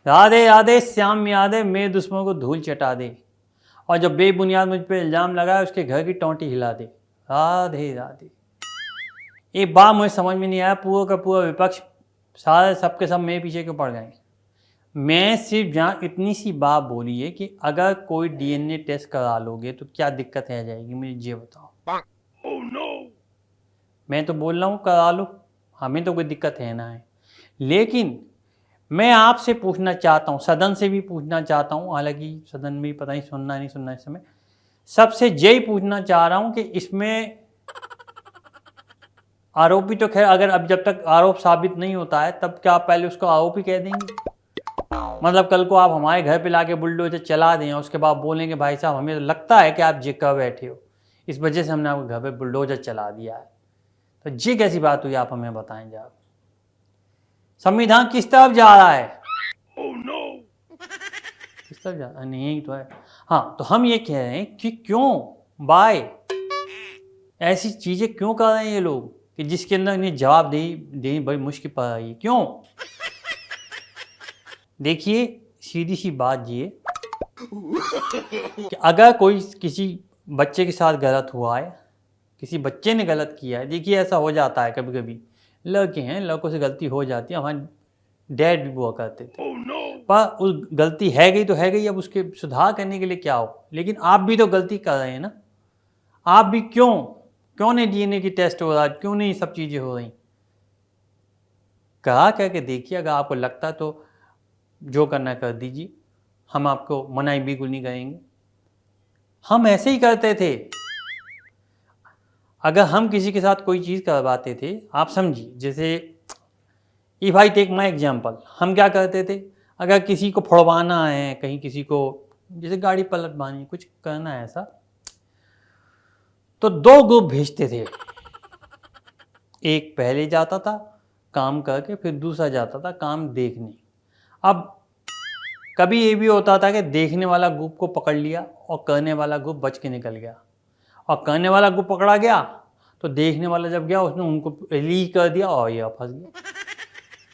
यादे यादे श्याम यादे मेरे दुश्मनों को धूल चटा दे, और जब बेबुनियाद मुझ पे इल्ज़ाम लगाए उसके घर की टोंटी हिला दे। राधे राधे। एक बात मुझे समझ में नहीं आया, पूरा का पूरा विपक्ष सारे सबके सब मेरे पीछे क्यों पड़ गए। मैं सिर्फ जहाँ इतनी सी बात बोली है कि अगर कोई डीएनए टेस्ट करा लोगे तो क्या दिक्कत है जाएगी, मुझे ये बताओ। oh, no. मैं तो बोल रहा हूँ करा लो, हमें तो कोई दिक्कत है ना है। लेकिन मैं आपसे पूछना चाहता हूँ, सदन से भी पूछना चाहता हूँ, हालांकि सदन में भी पता नहीं सुनना नहीं सुनना इस समय, सबसे यही पूछना चाह रहा हूँ कि इसमें आरोपी तो खैर अगर अब जब तक आरोप साबित नहीं होता है तब क्या आप पहले उसको आरोपी कह देंगे? मतलब कल को आप हमारे घर पे लाके बुलडोजर चला दें और उसके बाद बोलेंगे भाई साहब हमें तो लगता है कि आप जी कर बैठे हो, इस वजह से हमने आपके घर पे बुलडोजर चला दिया है। तो ये कैसी बात हुई, आप हमें बताएं जरा। संविधान किस तरफ जा रहा है? oh, no. किस तरफ जा रहा है? नहीं तो है। हाँ, तो हम ये कह रहे हैं कि क्यों बाय ऐसी चीजें क्यों कर रहे हैं ये लोग कि जिसके अंदर इन्हें जवाब देनी बड़ी मुश्किल पड़ रही है। क्यों? देखिए सीधी सी बात ये कि अगर कोई किसी बच्चे के साथ गलत हुआ है, किसी बच्चे ने गलत किया है, देखिए ऐसा हो जाता है कभी कभी, लड़के हैं लड़कों से गलती हो जाती है, हमारे डैड भी हुआ करते थे। oh, no. पर उस गलती है गई तो है गई, अब उसके सुधार करने के लिए क्या हो। लेकिन आप भी तो गलती कर रहे हैं ना, आप भी क्यों नहीं डीएनए की टेस्ट हो रहा, क्यों नहीं सब चीज़ें हो रही। कहा करके देखिए, अगर आपको लगता तो जो करना कर दीजिए, हम आपको मनाही बिल्कुल नहीं करेंगे। हम ऐसे ही करते थे, अगर हम किसी के साथ कोई चीज़ करवाते थे, आप समझिए, जैसे if I take my example, हम क्या करते थे, अगर किसी को फोड़वाना है कहीं, किसी को जैसे गाड़ी पलटवानी, कुछ करना है ऐसा, तो 2 ग्रुप भेजते थे। एक पहले जाता था काम करके, फिर दूसरा जाता था काम देखने। अब कभी ये भी होता था कि देखने वाला ग्रुप को पकड़ लिया और करने वाला ग्रुप बच के निकल गया, और करने वाला ग्रुप पकड़ा गया तो देखने वाला जब गया उसने उनको रिलीज कर दिया और ये फंस गया।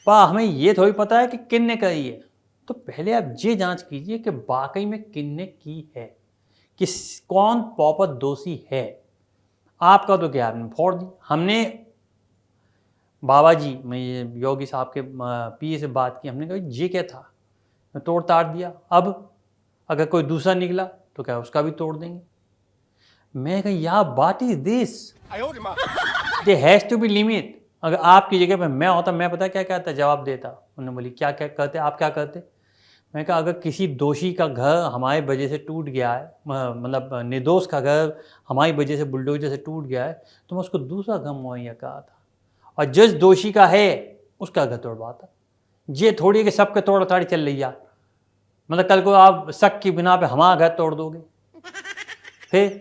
पर हमें ये थोड़ी पता है कि किन ने करी है। तो पहले आप ये जांच कीजिए कि वाकई में किन ने की है, किस कौन प्रॉपर दोषी है। आपका तो क्या, आपने फोड़ दी। हमने बाबा जी, मैं ये योगी साहब के पीए से बात की, हमने कहा ये क्या था, मैं तोड़ ताड़ दिया। अब अगर कोई दूसरा निकला तो क्या उसका भी तोड़ देंगे। मैं कहा यार what is this, there has to be limit. अगर आपकी जगह पे मैं होता, मैं पता क्या कहता, जवाब देता। उन्होंने बोली क्या क्या करते, आप क्या करते। मैं कहा अगर किसी दोषी का घर हमारी वजह से टूट गया है, मतलब निर्दोष का घर हमारी वजह से बुलडोजर से टूट गया है, तो मैं उसको दूसरा घर मुहैया कहा था, और जिस दोषी का है उसका घर तोड़वाता। ये थोड़ी कि सबके तोड़ ताड़ी चल रही है, मतलब कल को आप शक की बिना पे हमारा घर तोड़ दोगे। फिर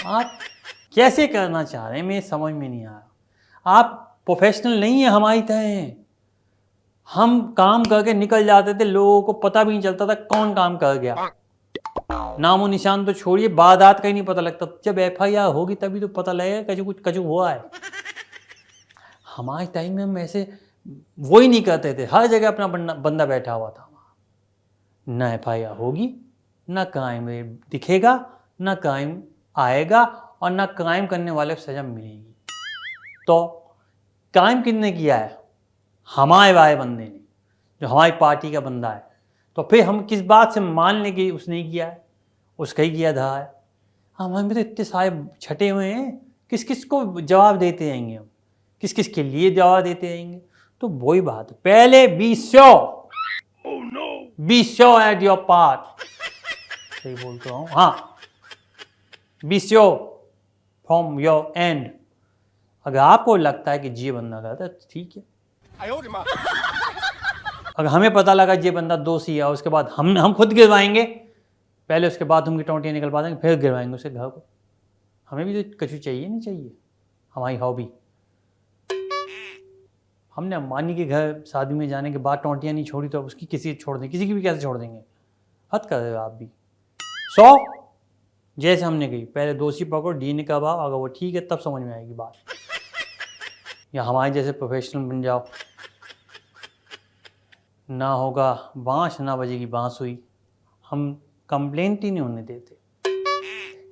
आप कैसे करना चाह रहे हैं, मेरे समझ में नहीं आ रहा। आप प्रोफेशनल नहीं है हमारी तरह हैं। हम काम करके निकल जाते थे, लोगों को पता भी नहीं चलता था कौन काम कर गया, नामो निशान तो छोड़िए, बात का ही नहीं पता लगता। जब एफआईआर होगी तभी तो पता लगेगा कि कुछ कचू हुआ है। हमारे टाइम में हम ऐसे वो ही नहीं करते थे, हर जगह अपना बंदा बैठा हुआ था। न एफआईआर होगी, न क्राइम दिखेगा, न क्राइम आएगा, और न क्राइम करने वाले को सजा मिलेगी। तो क्राइम किसने किया है, हमारे वाले बंदे ने, जो हमारी पार्टी का बंदा है। तो फिर हम किस बात से मान लें कि उसने ही किया है, उसका ही किया था है। हमारे में तो इतने सारे छटे हुए हैं, किस किस को जवाब देते रहेंगे हम, किस किस के लिए जवाब देते रहेंगे। तो वही बात है, पहले be sure at your part. सही बोलता हूँ, हाँ, be sure from your and. अगर आपको लगता है कि ये बंदा गलत है तो ठीक है। अगर हमें पता लगा ये बंदा दोषी है, उसके बाद हम खुद गिरवाएंगे, पहले उसके बाद उनकी टोंटियाँ निकलवा देंगे, फिर गिरवाएंगे उसके घर को। हमें भी तो कछु चाहिए नहीं चाहिए, हमारी हॉबी। हमने अम्बानी के घर शादी में जाने के बाद टोंटियाँ नहीं छोड़ी, तो अब उसकी किसी छोड़ देंगे, किसी की भी कैसे छोड़ देंगे। हद कर रहे हो आप भी। जैसे हमने कही, पहले दोषी पकड़ो, डीएनए का भाव, अगर वो ठीक है तब समझ में आएगी बात, या हमारे जैसे प्रोफेशनल बन जाओ। ना होगा बांस ना बजेगी बांसुरी, हम कंप्लेंट ही नहीं होने देते।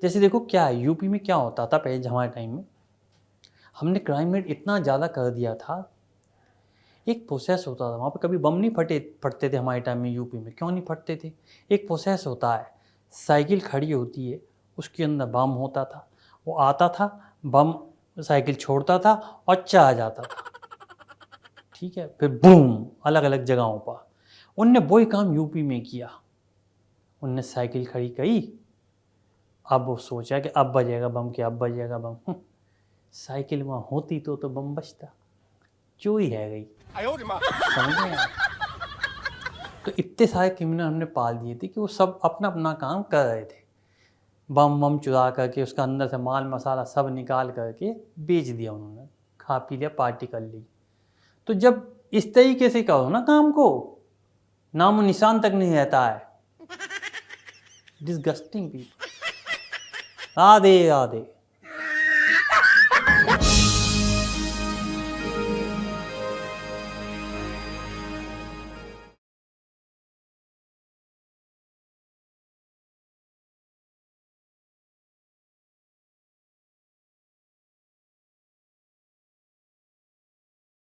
जैसे देखो क्या है, यूपी में क्या होता था पहले हमारे टाइम में, हमने क्राइम रेट इतना ज़्यादा कर दिया था, एक प्रोसेस होता था वहाँ पे, कभी बम नहीं फटते थे हमारे टाइम में यूपी में। क्यों नहीं फटते थे? एक प्रोसेस होता है, साइकिल खड़ी होती है, उसके अंदर बम होता था, वो आता था, बम साइकिल छोड़ता था और चला जाता था, ठीक है, फिर बूम अलग अलग जगहों पर। उनने वही काम यूपी में किया, उनने साइकिल खड़ी करी, अब वो सोचा कि अब बजेगा बम, क्या अब बजेगा बम, साइकिल वहाँ होती तो बम बजता, चोरी है गई। समझ में आया? तो इतने सारे क्रिमिनल हमने पाल दिए थे कि वो सब अपना अपना काम कर रहे थे, बम बम चुरा करके उसका अंदर से माल मसाला सब निकाल करके बेच दिया उन्होंने, खा पी लिया, पार्टी कर ली। तो जब इस तरीके से करो ना काम को, नामो निशान तक नहीं रहता है। Disgusting people. राधे राधे।